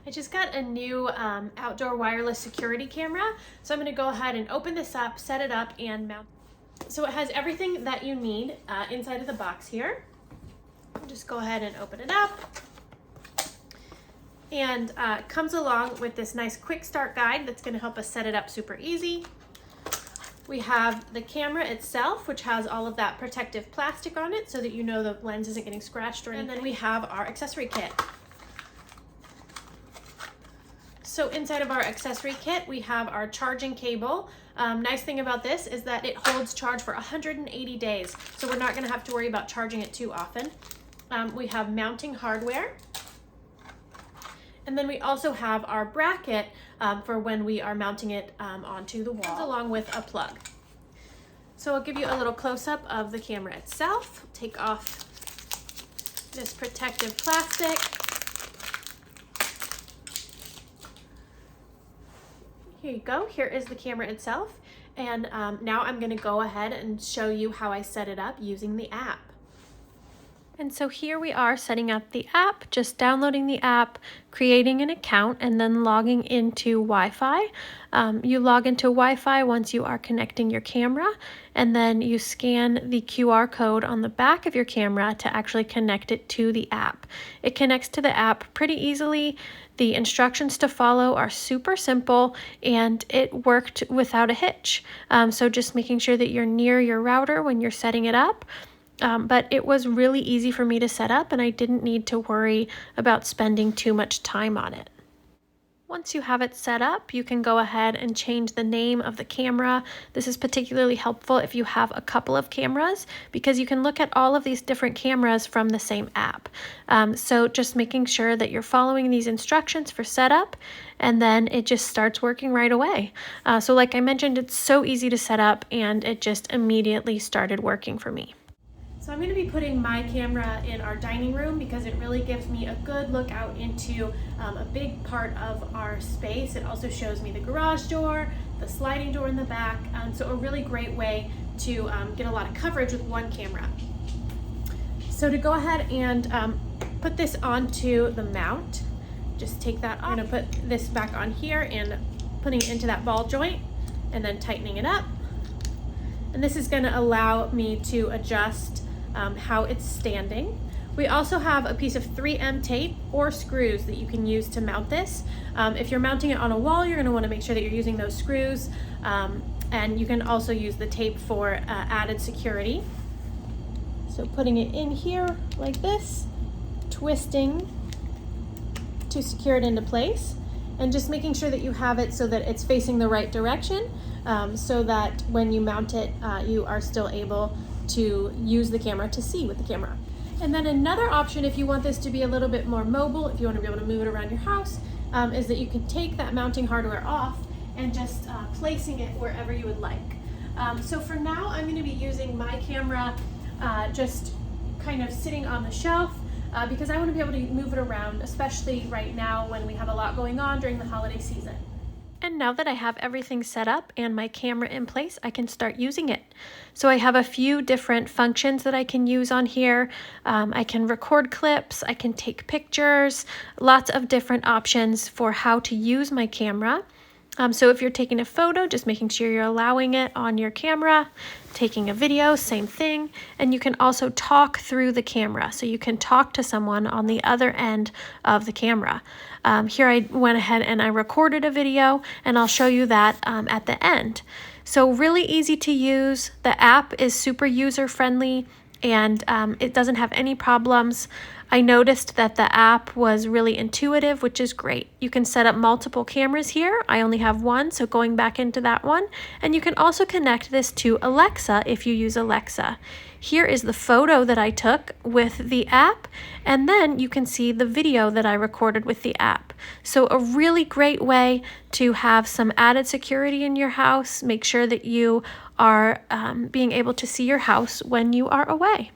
I just got a new outdoor wireless security camera. So I'm gonna go ahead and open this up, set it up, and mount. So it has everything that you need inside of the box here. Just go ahead and open it up. And it comes along with this nice quick start guide that's gonna help us set it up super easy. We have the camera itself, which has all of that protective plastic on it so that you know the lens isn't getting scratched or anything. And then we have our accessory kit. So inside of our accessory kit, we have our charging cable. Nice thing about this is that it holds charge for 180 days. So we're not gonna have to worry about charging it too often. We have mounting hardware. And then we also have our bracket for when we are mounting it onto the wall, along with a plug. So I'll give you a little close-up of the camera itself. Take off this protective plastic. Here you go. Here is the camera itself. And now I'm going to go ahead and show you how I set it up using the app. And so here we are setting up the app, just downloading the app, creating an account, and then logging into Wi-Fi. You log into Wi-Fi once you are connecting your camera, and then you scan the QR code on the back of your camera to actually connect it to the app. It connects to the app pretty easily. The instructions to follow are super simple, and it worked without a hitch. So just making sure that you're near your router when you're setting it up. But it was really easy for me to set up, and I didn't need to worry about spending too much time on it. Once you have it set up, you can go ahead and change the name of the camera. This is particularly helpful if you have a couple of cameras, because you can look at all of these different cameras from the same app. So just making sure that you're following these instructions for setup, and then it just starts working right away. So like I mentioned, it's so easy to set up, and it just immediately started working for me. So I'm going to be putting my camera in our dining room because it really gives me a good look out into a big part of our space. It also shows me the garage door, the sliding door in the back, so a really great way to get a lot of coverage with one camera. So to go ahead and put this onto the mount, just take that off. I'm going to put this back on here and putting it into that ball joint and then tightening it up. And this is going to allow me to adjust how it's standing. We also have a piece of 3M tape or screws that you can use to mount this. If you're mounting it on a wall, you're going to want to make sure that you're using those screws, and you can also use the tape for added security. So putting it in here like this, twisting to secure it into place, and just making sure that you have it so that it's facing the right direction, so that when you mount it, you are still able to use the camera to see with the camera. And then another option, if you want this to be a little bit more mobile, if you want to be able to move it around your house, is that you can take that mounting hardware off and just placing it wherever you would like. So for now, I'm going to be using my camera just kind of sitting on the shelf because I want to be able to move it around, especially right now when we have a lot going on during the holiday season. And now that I have everything set up and my camera in place, I can start using it. So I have a few different functions that I can use on here. I can record clips, I can take pictures, lots of different options for how to use my camera. So if you're taking a photo, just making sure you're allowing it on your camera. Taking a video, same thing. And you can also talk through the camera. So you can talk to someone on the other end of the camera. Here I went ahead and I recorded a video, and I'll show you that at the end. So really easy to use. The app is super user-friendly, and it doesn't have any problems. I noticed that the app was really intuitive, which is great. You can set up multiple cameras here. I only have one, so going back into that one. And you can also connect this to Alexa if you use Alexa. Here is the photo that I took with the app, and then you can see the video that I recorded with the app. So a really great way to have some added security in your house. Make sure that you are being able to see your house when you are away.